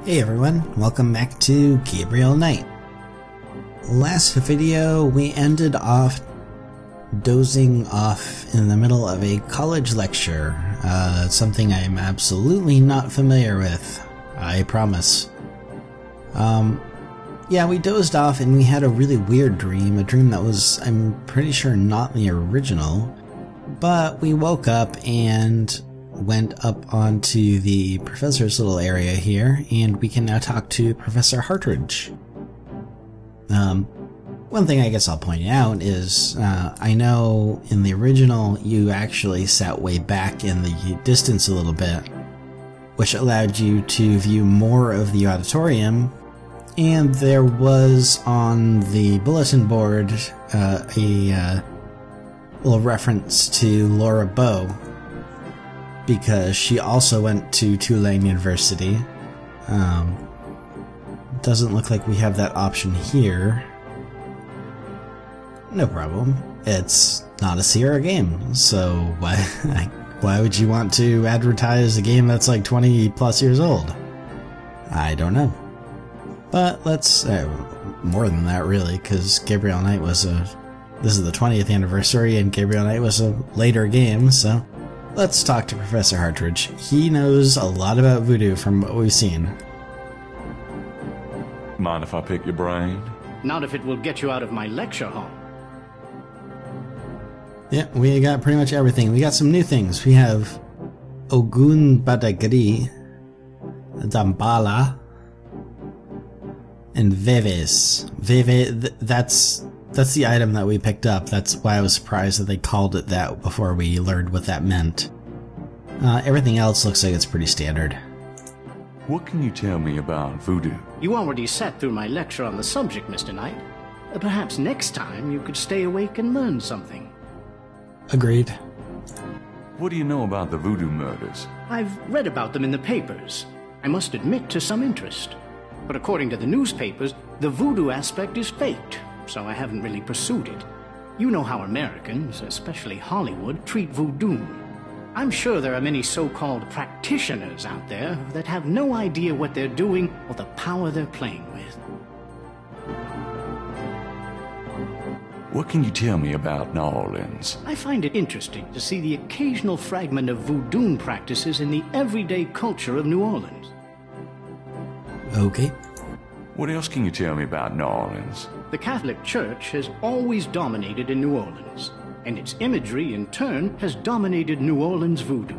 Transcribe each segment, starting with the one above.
Hey everyone, welcome back to Gabriel Knight. Last video we ended off dozing off in the middle of a college lecture, something I'm absolutely not familiar with, I promise. Yeah, we dozed off and we had a really weird dream, a dream that was, I'm pretty sure, not the original, but we woke up and went up onto the professor's little area here, and we can now talk to Professor Hartridge. One thing I guess I'll point out is, I know in the original you actually sat way back in the distance a little bit, which allowed you to view more of the auditorium, and there was on the bulletin board a little reference to Laura Bow, because she also went to Tulane University. Doesn't look like we have that option here. No problem. It's not a Sierra game, so why would you want to advertise a game that's like 20 plus years old? I don't know. But let's... more than that, really, because Gabriel Knight was this is the 20th anniversary, and Gabriel Knight was a later game, so... Let's talk to Professor Hartridge. He knows a lot about Voodoo from what we've seen. Mind if I pick your brain? Not if it will get you out of my lecture hall. Yeah, we got pretty much everything. We got some new things. We have Ogun Badagri, Dambala, and Veves. Veve, that's the item that we picked up. That's why I was surprised that they called it that before we learned what that meant. Everything else looks like it's pretty standard. What can you tell me about Voodoo? You already sat through my lecture on the subject, Mr. Knight. Perhaps next time you could stay awake and learn something. Agreed. What do you know about the Voodoo murders? I've read about them in the papers. I must admit to some interest. But according to the newspapers, the Voodoo aspect is faked, so I haven't really pursued it. You know how Americans, especially Hollywood, treat Voodoo. I'm sure there are many so-called practitioners out there that have no idea what they're doing or the power they're playing with. What can you tell me about New Orleans? I find it interesting to see the occasional fragment of Voodoo practices in the everyday culture of New Orleans. Okay. What else can you tell me about New Orleans? The Catholic Church has always dominated in New Orleans, and its imagery, in turn, has dominated New Orleans voodoo.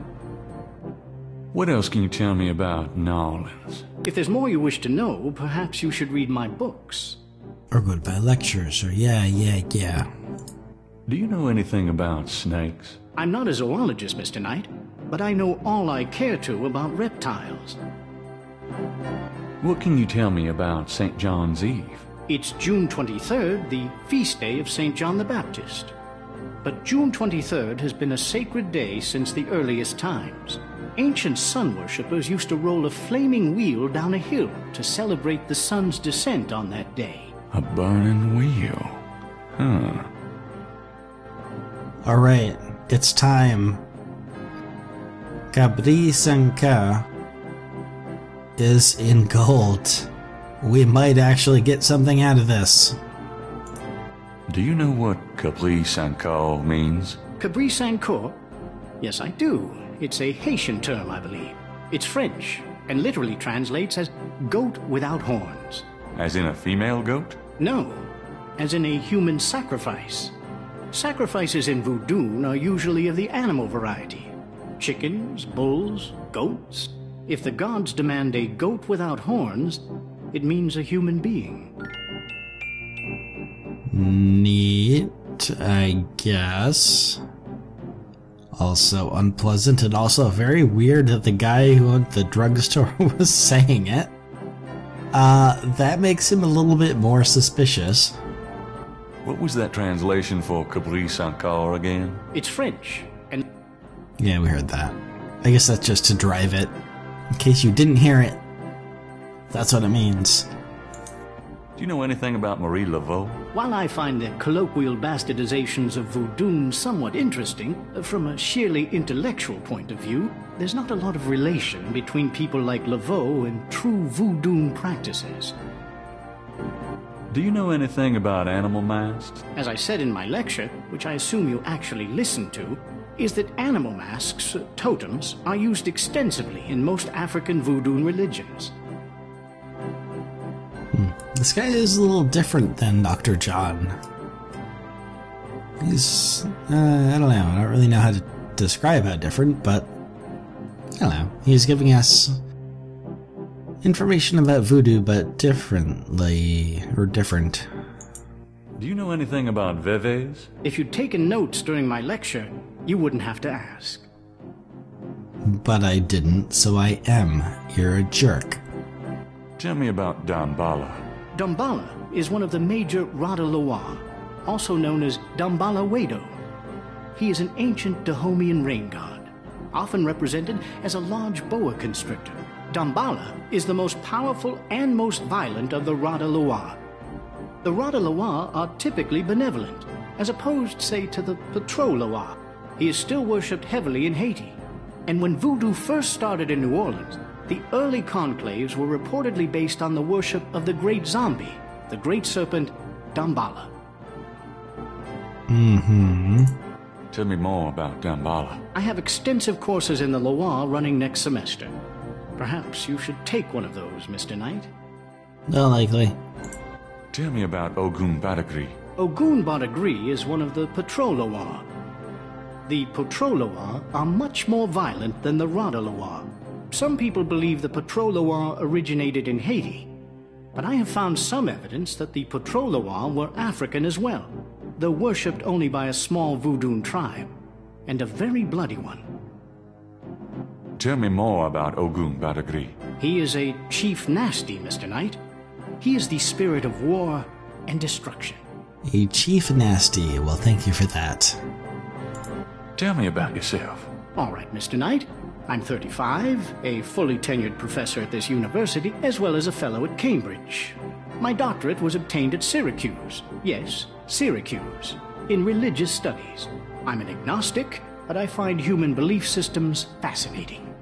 What else can you tell me about New Orleans? If there's more you wish to know, perhaps you should read my books. Or go to my lectures, or yeah. Do you know anything about snakes? I'm not a zoologist, Mr. Knight, but I know all I care to about reptiles. What can you tell me about St. John's Eve? It's June 23rd, the feast day of St. John the Baptist. But June 23rd has been a sacred day since the earliest times. Ancient sun worshippers used to roll a flaming wheel down a hill to celebrate the sun's descent on that day. A burning wheel? Huh. Alright, it's time. Cabri Sanka is in gold. We might actually get something out of this. Do you know what Capri Sanko means? Cabri Sancourt? Yes, I do. It's a Haitian term, I believe. It's French, and literally translates as goat without horns. As in a female goat? No, as in a human sacrifice. Sacrifices in Voodoo are usually of the animal variety. Chickens, bulls, goats. If the gods demand a goat without horns, it means a human being. Neat, I guess. Also unpleasant, and also very weird that the guy who owned the drugstore was saying it. That makes him a little bit more suspicious. What was that translation for Capri Sanko again? It's French, and... Yeah, we heard that. I guess that's just to drive it. In case you didn't hear it. That's what it means. Do you know anything about Marie Laveau? While I find the colloquial bastardizations of Voodoo somewhat interesting, from a sheerly intellectual point of view, there's not a lot of relation between people like Laveau and true Voodoo practices. Do you know anything about animal masks? As I said in my lecture, which I assume you actually listened to, is that animal masks, totems, are used extensively in most African Voodoo religions. This guy is a little different than Dr. John. He's, I don't know, I don't really know how to describe how different, but, I don't know, he's giving us information about voodoo, but differently, or different. Do you know anything about Veves? If you'd taken notes during my lecture, you wouldn't have to ask. But I didn't, so I am. You're a jerk. Tell me about Dambala. Dambala is one of the major Rada Loa, also known as Dambala Wedo. He is an ancient Dahomean rain god, often represented as a large boa constrictor. Dambala is the most powerful and most violent of the Rada Loa. The Rada Loa are typically benevolent, as opposed, say, to the Patrol Loa. He is still worshipped heavily in Haiti. And when Voodoo first started in New Orleans, the early conclaves were reportedly based on the worship of the great zombie, the great serpent, Dambala. Tell me more about Dambala. I have extensive courses in the Loa running next semester. Perhaps you should take one of those, Mr. Knight. Not likely. Tell me about Ogun Badagri. Ogun Badagri is one of the Patrol Loa. The Patrol Loa are much more violent than the Rada Loa. Some people believe the Patrol Loa originated in Haiti, but I have found some evidence that the Patrol Loa were African as well, though worshipped only by a small Voodoo tribe, and a very bloody one. Tell me more about Ogun Badagri. He is a chief nasty, Mr. Knight. He is the spirit of war and destruction. A chief nasty. Well, thank you for that. Tell me about yourself. All right, Mr. Knight. I'm 35, a fully tenured professor at this university, as well as a fellow at Cambridge. My doctorate was obtained at Syracuse. Yes, Syracuse, in religious studies. I'm an agnostic, but I find human belief systems fascinating.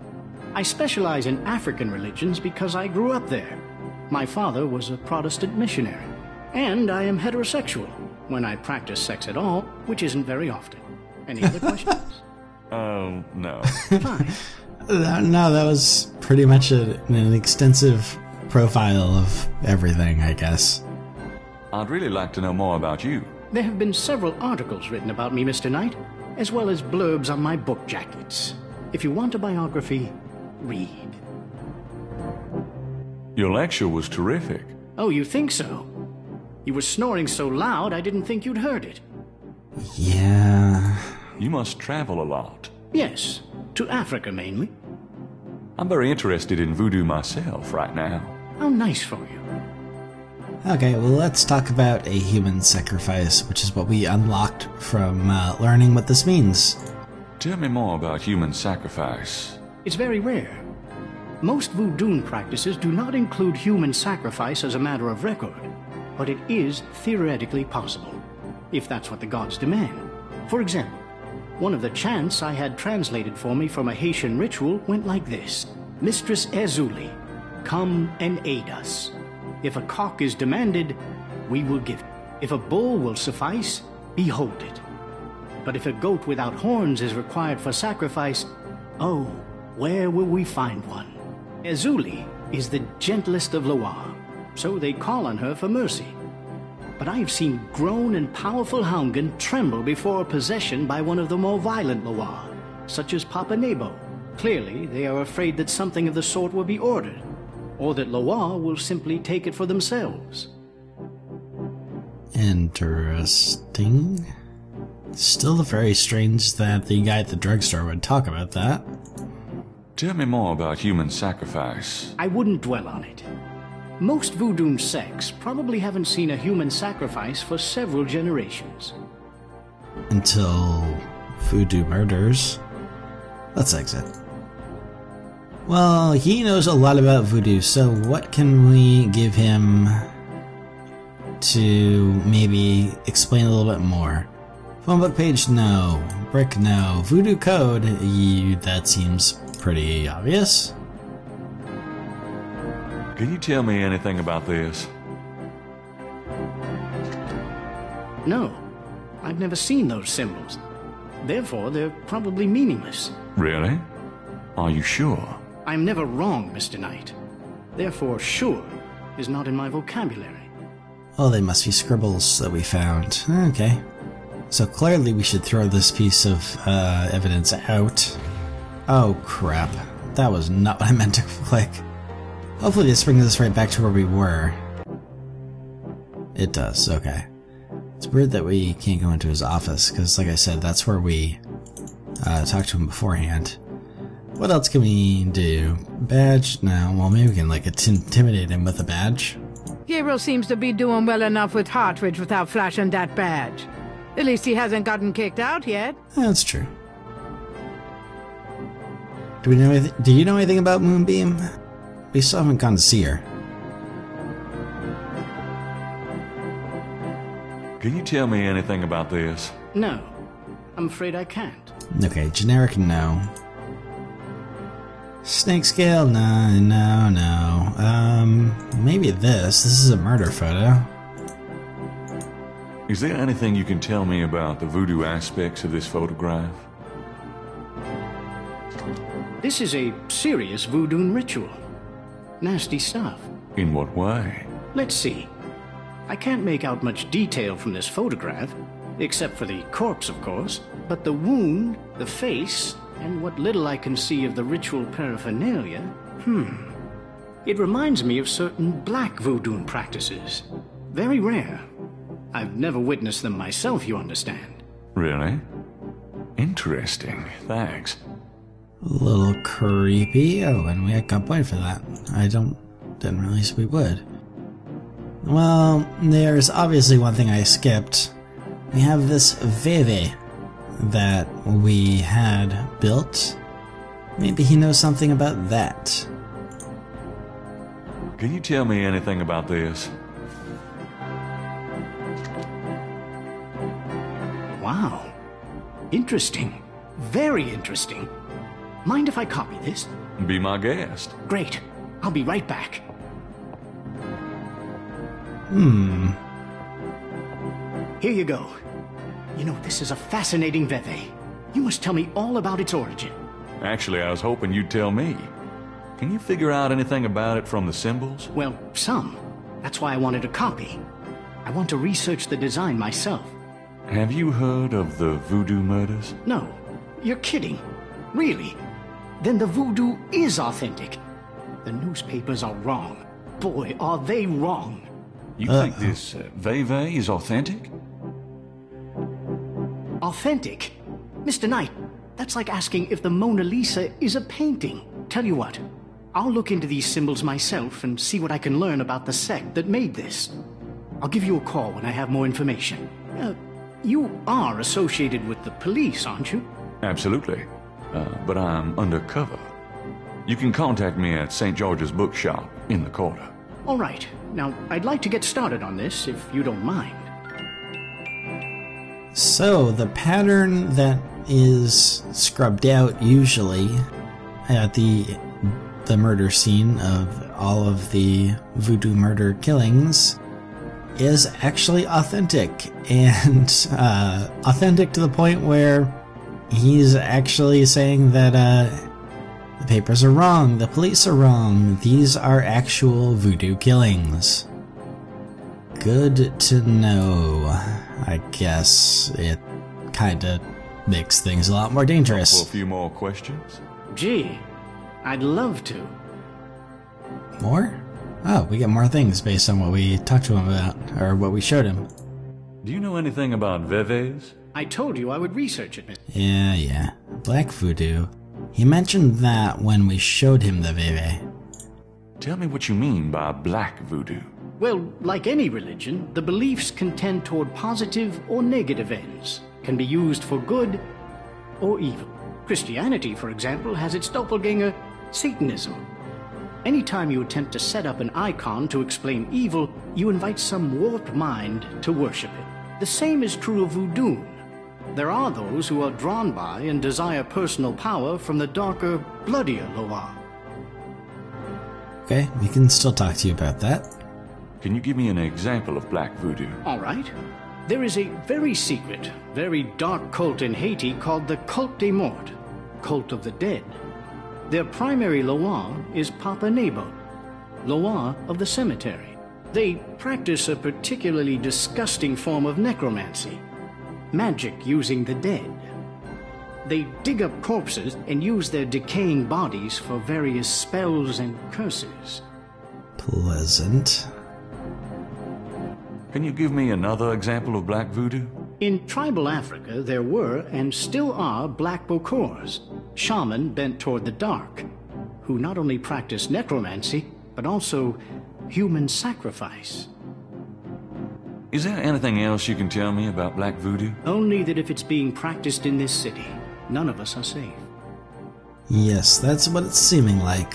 I specialize in African religions because I grew up there. My father was a Protestant missionary, and I am heterosexual, when I practice sex at all, which isn't very often. Any other questions? Oh, no. Fine. No, that was pretty much an extensive profile of everything, I guess. I'd really like to know more about you. There have been several articles written about me, Mr. Knight, as well as blurbs on my book jackets. If you want a biography, read. Your lecture was terrific. Oh, you think so? You were snoring so loud I didn't think you'd heard it. Yeah. You must travel a lot. Yes, to Africa mainly. I'm very interested in voodoo myself right now. How nice for you. Okay, well, let's talk about a human sacrifice, which is what we unlocked from learning what this means. Tell me more about human sacrifice. It's very rare. Most voodoo practices do not include human sacrifice as a matter of record, but it is theoretically possible, if that's what the gods demand. For example, one of the chants I had translated for me from a Haitian ritual went like this: Mistress Ezuli, come and aid us. If a cock is demanded, we will give it. If a bull will suffice, behold it. But if a goat without horns is required for sacrifice, oh, where will we find one? Ezuli is the gentlest of Loa, so they call on her for mercy. But I have seen grown and powerful Houngan tremble before possession by one of the more violent Loa, such as Papa Nebo. Clearly, they are afraid that something of the sort will be ordered, or that Loa will simply take it for themselves. Interesting. Still very strange that the guy at the drugstore would talk about that. Tell me more about human sacrifice. I wouldn't dwell on it. Most voodoo sects probably haven't seen a human sacrifice for several generations. Until voodoo murders. Let's exit. Well, he knows a lot about voodoo, so what can we give him to maybe explain a little bit more. Phone book page, no. Brick, no. Voodoo code, that seems pretty obvious. Can you tell me anything about this? No, I've never seen those symbols. Therefore, they're probably meaningless. Really? Are you sure? I'm never wrong, Mr. Knight. Therefore, sure is not in my vocabulary. Oh, they must be scribbles that we found. Okay. So clearly we should throw this piece of evidence out. Oh, crap. That was not what I meant to click. Hopefully this brings us right back to where we were. It does, okay. It's weird that we can't go into his office, because like I said, that's where we talked to him beforehand. What else can we do? Badge? No, well maybe we can like intimidate him with a badge. Gabriel seems to be doing well enough with Hartridge without flashing that badge. At least he hasn't gotten kicked out yet. That's true. Do you know anything about Moonbeam? We still haven't gone to see her. Can you tell me anything about this? No, I'm afraid I can't. Okay, generic no. Snake scale? No. Maybe this. This is a murder photo. Is there anything you can tell me about the voodoo aspects of this photograph? This is a serious voodoo ritual. Nasty stuff. In what way? Let's see. I can't make out much detail from this photograph, except for the corpse, of course, but the wound, the face, and what little I can see of the ritual paraphernalia, it reminds me of certain black voodoo practices. Very rare. I've never witnessed them myself, you understand. Really? Interesting. Thanks. A little creepy. Oh, and we got a point for that. I didn't realize we would. Well, there's obviously one thing I skipped. We have this Veve that we had built. Maybe he knows something about that. Can you tell me anything about this? Wow. Interesting. Very interesting. Mind if I copy this? Be my guest. Great. I'll be right back. Here you go. You know, this is a fascinating Veve. You must tell me all about its origin. Actually, I was hoping you'd tell me. Can you figure out anything about it from the symbols? Well, some. That's why I wanted a copy. I want to research the design myself. Have you heard of the voodoo murders? No. You're kidding. Really? Then the voodoo is authentic. The newspapers are wrong. Boy, are they wrong. You think this Veve is authentic? Authentic? Mr. Knight, that's like asking if the Mona Lisa is a painting. Tell you what, I'll look into these symbols myself and see what I can learn about the sect that made this. I'll give you a call when I have more information. You are associated with the police, aren't you? Absolutely. But I'm undercover. You can contact me at St. George's Bookshop in the quarter. All right. Now, I'd like to get started on this, if you don't mind. So, the pattern that is scrubbed out usually at the murder scene of all of the voodoo murder killings is actually authentic, and authentic to the point where he's actually saying that the papers are wrong, the police are wrong, these are actual voodoo killings. Good to know. I guess it kinda makes things a lot more dangerous. For a few more questions? Gee, I'd love to. More? Oh, we get more things based on what we talked to him about, or what we showed him. Do you know anything about Veves? I told you I would research it, Mr. Yeah. Black voodoo. He mentioned that when we showed him the Veve. Tell me what you mean by black voodoo. Well, like any religion, the beliefs can tend toward positive or negative ends, can be used for good or evil. Christianity, for example, has its doppelganger, Satanism. Anytime you attempt to set up an icon to explain evil, you invite some warped mind to worship it. The same is true of Voodoo. There are those who are drawn by and desire personal power from the darker, bloodier Loa. Okay, we can still talk to you about that. Can you give me an example of black voodoo? All right. There is a very secret, very dark cult in Haiti called the Cult des Morts, Cult of the Dead. Their primary Loa is Papa Nebo, Loa of the cemetery. They practice a particularly disgusting form of necromancy, magic using the dead. They dig up corpses and use their decaying bodies for various spells and curses. Pleasant. Can you give me another example of black voodoo? In tribal Africa, there were and still are black bokors, shaman bent toward the dark, who not only practice necromancy, but also human sacrifice. Is there anything else you can tell me about black voodoo? Only that if it's being practiced in this city, none of us are safe. Yes, that's what it's seeming like.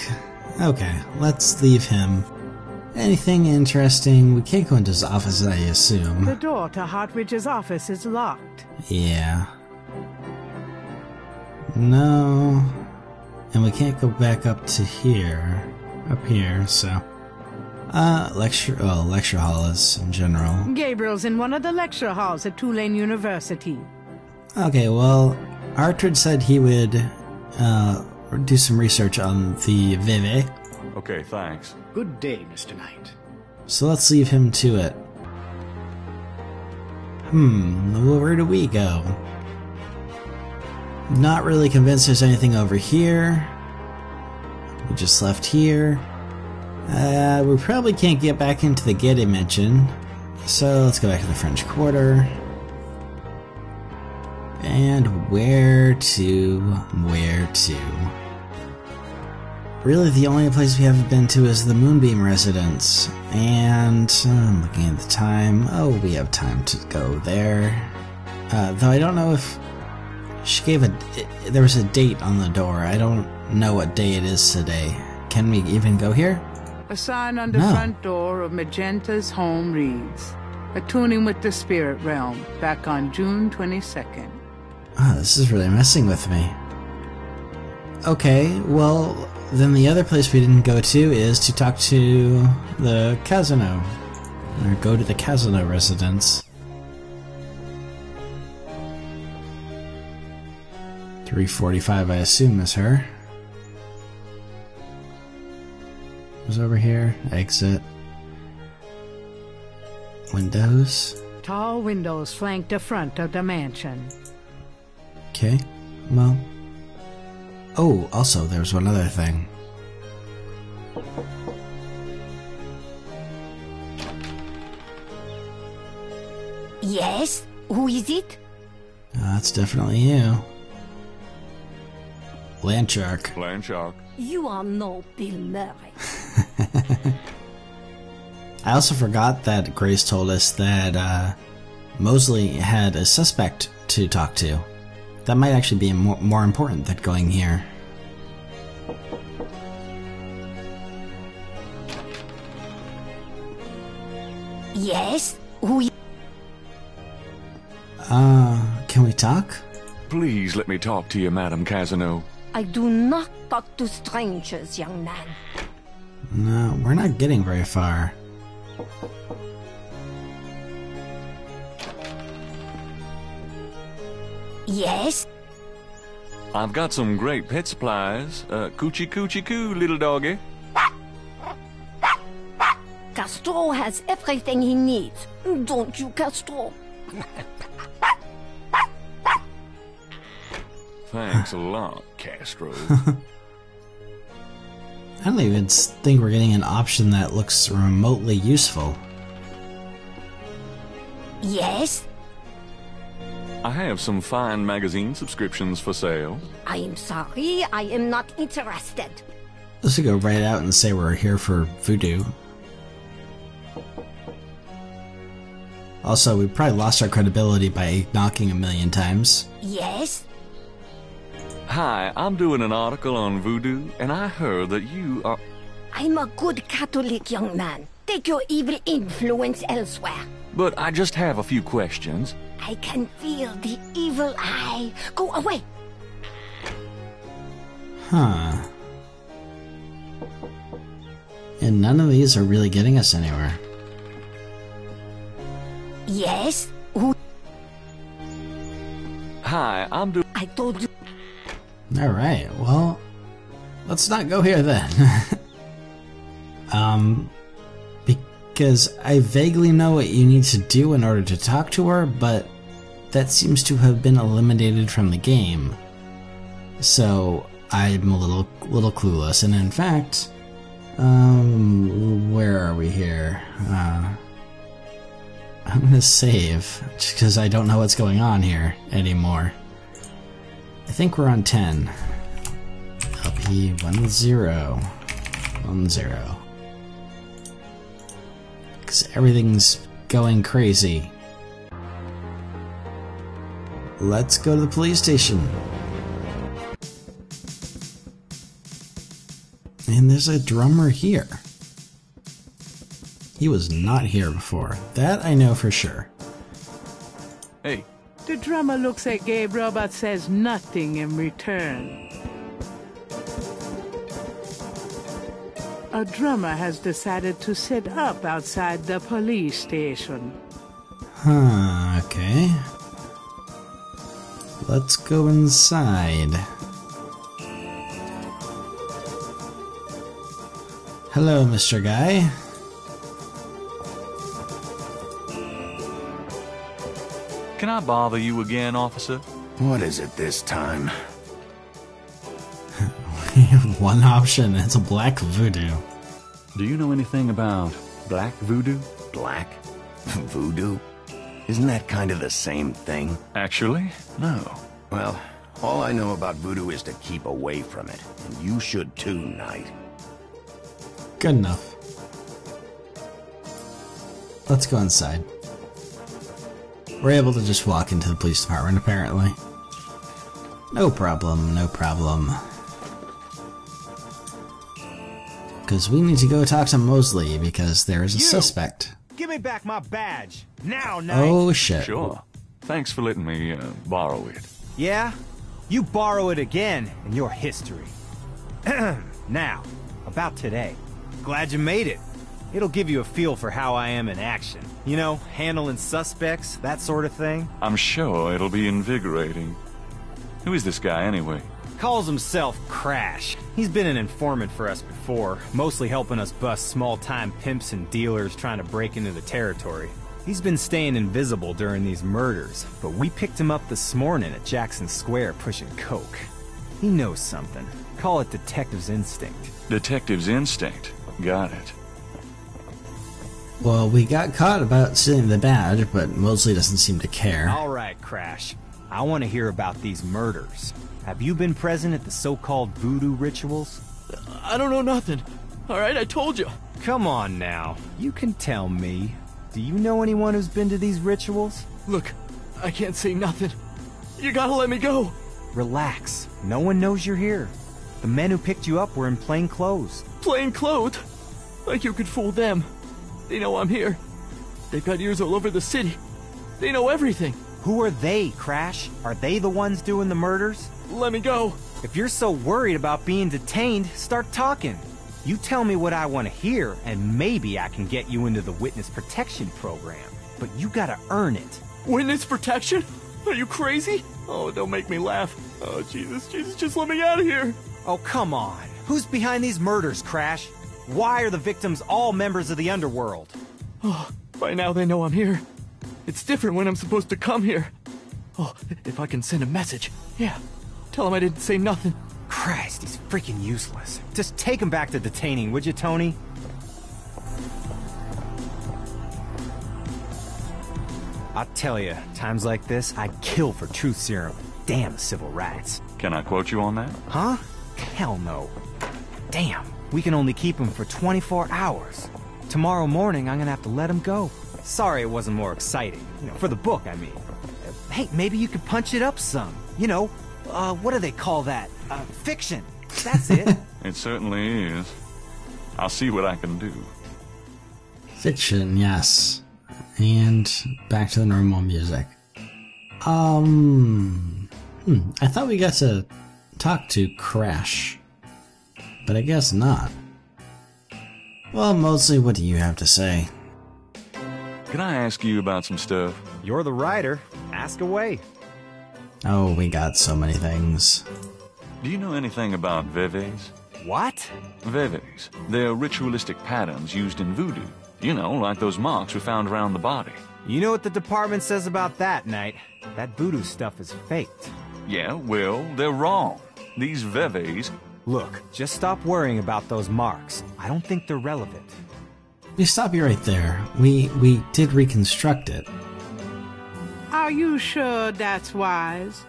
Okay, let's leave him. Anything interesting? We can't go into his office, I assume. The door to Hartridge's office is locked. Yeah. No. And we can't go back up to here. Up here, so... lecture hall is in general. Gabriel's in one of the lecture halls at Tulane University. Okay, well, Hartridge said he would, do some research on the Veve. Okay, thanks. Good day, Mr. Knight. So let's leave him to it. Well, where do we go? Not really convinced there's anything over here. We just left here. We probably can't get back into the Gay Dimension. So let's go back to the French Quarter. And where to? Really, the only place we haven't been to is the Moonbeam Residence. And I'm looking at the time. Oh, we have time to go there. Though I don't know if she gave there was a date on the door. I don't know what day it is today. Can we even go here? A sign on the front door of Magenta's home reads, "Attuning with the Spirit Realm, back on June 22nd. Oh, this is really messing with me. Okay, well, then the other place we didn't go to is to talk to the Casino. Or go to the Casino residence. 345, I assume, is her. Who's over here? Exit. Windows. Tall windows flank the front of the mansion. Okay, well... Oh, also, there's one other thing. Yes? Who is it? That's definitely you. Landshark. Landshark. You are no Bill Murray. I also forgot that Grace told us that Mosley had a suspect to talk to. That might actually be more important than going here. Yes? Who is... Can we talk? Please let me talk to you, Madam Casino. I do not talk to strangers, young man. No, we're not getting very far. Yes? I've got some great pet supplies. Coochie coochie coo, little doggy. Castro has everything he needs. Don't you, Castro? Thanks a lot, Castro. I don't even think we're getting an option that looks remotely useful. Yes? I have some fine magazine subscriptions for sale. I am sorry, I am not interested. Let's go right out and say we're here for Voodoo. Also, we probably lost our credibility by knocking a million times. Yes? Hi, I'm doing an article on Voodoo, and I heard that you are... I'm a good Catholic young man. Take your evil influence elsewhere. But I just have a few questions. I can feel the evil eye. Go away. Huh. And none of these are really getting us anywhere. Yes? Who? Hi, I'm doing... I told you. Alright, well, let's not go here then. Because I vaguely know what you need to do in order to talk to her, but that seems to have been eliminated from the game. So I'm a little clueless, and in fact, where are we here? I'm gonna save, just because I don't know what's going on here anymore. I think we're on 10. LP 1010. Because everything's going crazy. Let's go to the police station. And there's a drummer here. He was not here before. That I know for sure. Hey. The drummer looks at Gabriel but says nothing in return. A drummer has decided to sit up outside the police station. Huh, okay. Let's go inside. Hello, Mr. Guy. Can I bother you again, officer? What is it this time? We have one option, it's a black voodoo. Do you know anything about black voodoo? Black? Voodoo? Isn't that kind of the same thing? Actually, no. Well, all I know about voodoo is to keep away from it. And you should too, Knight. Good enough. Let's go inside. We're able to just walk into the police department, apparently. No problem, no problem. Because we need to go talk to Mosley, because there is a suspect. Give me back my badge. Now, Knight. Oh, shit. Sure. Thanks for letting me borrow it. Yeah? You borrow it again in your history. Now, about today. Glad you made it. It'll give you a feel for how I am in action. You know, handling suspects, that sort of thing. I'm sure it'll be invigorating. Who is this guy, anyway? Calls himself Crash. He's been an informant for us before, mostly helping us bust small-time pimps and dealers trying to break into the territory. He's been staying invisible during these murders, but we picked him up this morning at Jackson Square pushing coke. He knows something. Call it detective's instinct. Detective's instinct. Got it. Well, we got caught about stealing the badge, but Mosley doesn't seem to care. All right, Crash. I want to hear about these murders. Have you been present at the so-called voodoo rituals? I don't know nothing. All right, I told you. Come on now. You can tell me. Do you know anyone who's been to these rituals? Look, I can't say nothing. You gotta let me go. Relax. No one knows you're here. The men who picked you up were in plain clothes. Plain clothes? Like you could fool them. They know I'm here. They've got ears all over the city. They know everything. Who are they, Crash? Are they the ones doing the murders? Let me go. If you're so worried about being detained, start talking. You tell me what I want to hear, and maybe I can get you into the witness protection program. But you gotta earn it. Witness protection? Are you crazy? Oh, don't make me laugh. Oh, Jesus, just let me out of here. Oh, come on. Who's behind these murders, Crash? Why are the victims all members of the underworld? Oh, by now they know I'm here. It's different when I'm supposed to come here. Oh, if I can send a message. Yeah, tell him I didn't say nothing. Christ, he's freaking useless. Just take him back to detaining, would you, Tony? I'll tell you, times like this, I'd kill for truth serum. Damn civil rights. Can I quote you on that? Huh? Hell no. Damn, we can only keep him for 24 hours. Tomorrow morning, I'm gonna have to let him go. Sorry it wasn't more exciting. You know, for the book, I mean. Hey, maybe you could punch it up some. You know, what do they call that? Fiction. That's it. It certainly is. I'll see what I can do. Fiction, yes. And back to the normal music. I thought we got to talk to Crash, but I guess not. Well, mostly, what do you have to say? Can I ask you about some stuff? You're the writer. Ask away. Oh, we got so many things. Do you know anything about veves? What? Veves. They're ritualistic patterns used in voodoo. You know, like those marks we found around the body. You know what the department says about that, Knight? That voodoo stuff is faked. Yeah, well, they're wrong. These veves... Look, just stop worrying about those marks. I don't think they're relevant. We stop you right there. We did reconstruct it. Are you sure that's wise?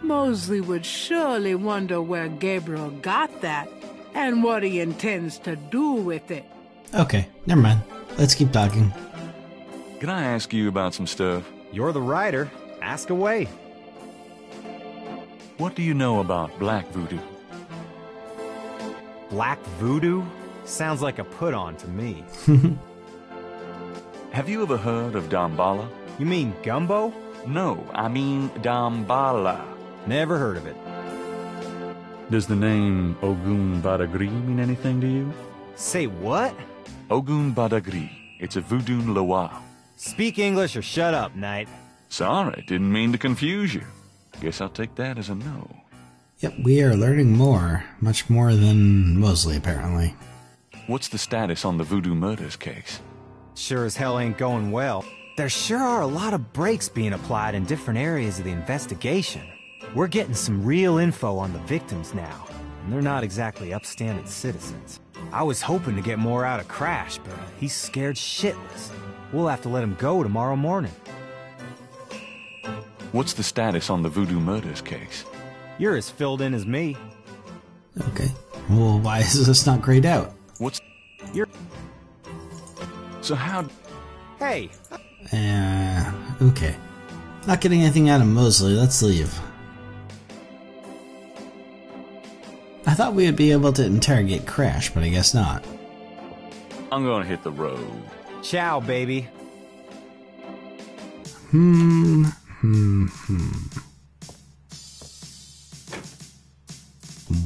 Mosley would surely wonder where Gabriel got that and what he intends to do with it. Okay, never mind. Let's keep talking. Can I ask you about some stuff? You're the writer. Ask away. What do you know about black voodoo? Black voodoo? Sounds like a put-on to me. Have you ever heard of Damballa? You mean gumbo? No, I mean Damballa. Never heard of it. Does the name Ogun Badagri mean anything to you? Say what? Ogun Badagri. It's a voodoo loa. Speak English or shut up, Knight. Sorry, didn't mean to confuse you. Guess I'll take that as a no. Yep, we are learning more. Much more than Mosley, apparently. What's the status on the voodoo murders case? Sure as hell ain't going well. There sure are a lot of breaks being applied in different areas of the investigation. We're getting some real info on the victims now, and they're not exactly upstanding citizens. I was hoping to get more out of Crash, but he's scared shitless. We'll have to let him go tomorrow morning. What's the status on the voodoo murders case? You're as filled in as me. Okay. Well, why is this not grayed out? What's... You're... So how... Hey! Okay. Not getting anything out of Mosley, let's leave. I thought we would be able to interrogate Crash, but I guess not. I'm gonna hit the road. Ciao, baby.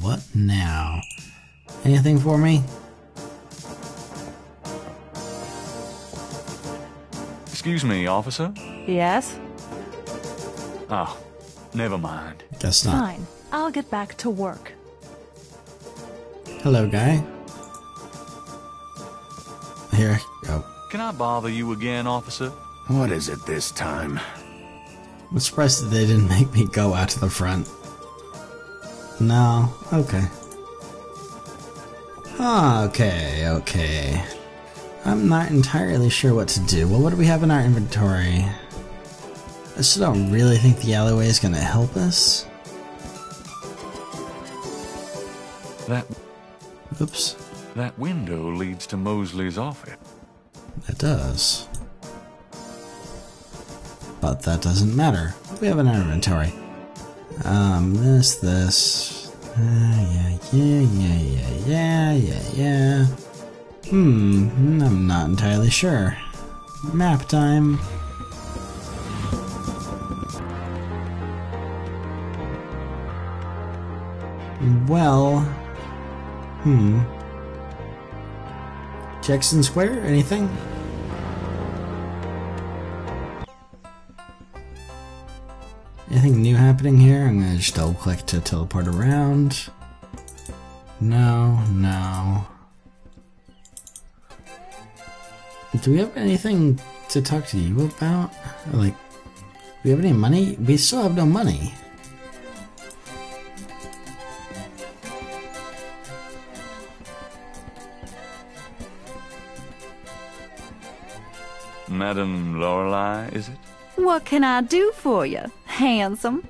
What now? Anything for me? Excuse me, officer? Yes? Oh, never mind. Guess not. Fine. I'll get back to work. Hello, guy. Here. Oh. Can I bother you again, officer? What is it this time? I'm surprised that they didn't make me go out to the front. No. Okay. Okay. I'm not entirely sure what to do. Well, what do we have in our inventory? I still don't really think the alleyway is going to help us. Oops. That window leads to Mosley's office. It does. But that doesn't matter. What do we have in our inventory? This. Yeah. I'm not entirely sure. Map time. Well, Jackson Square, anything? Anything new happening here? I'm gonna just double click to teleport around. No. Do we have anything to talk to you about? Like, do we have any money? We still have no money. Madam Lorelei, is it? What can I do for you, handsome?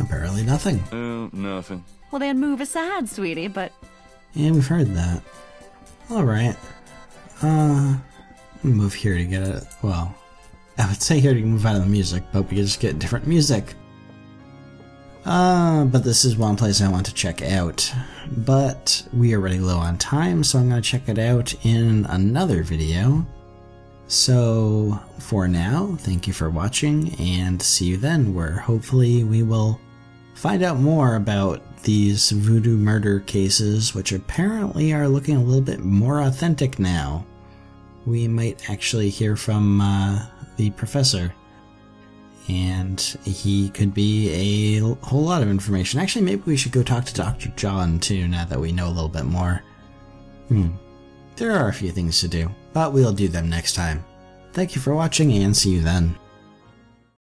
Apparently nothing. Nothing. Well, then move aside, sweetie, but... Yeah, we've heard that. Alright. Move here to get it. Well, I would say here to move out of the music, but we could just get different music. But this is one place I want to check out. But we are running low on time, so I'm going to check it out in another video. So for now, thank you for watching, and see you then, where hopefully we will find out more about these voodoo murder cases, which apparently are looking a little bit more authentic now. We might actually hear from the professor, and he could be a whole lot of information. Actually, maybe we should go talk to Dr. John too, now that we know a little bit more. There are a few things to do, but we'll do them next time. Thank you for watching, and see you then.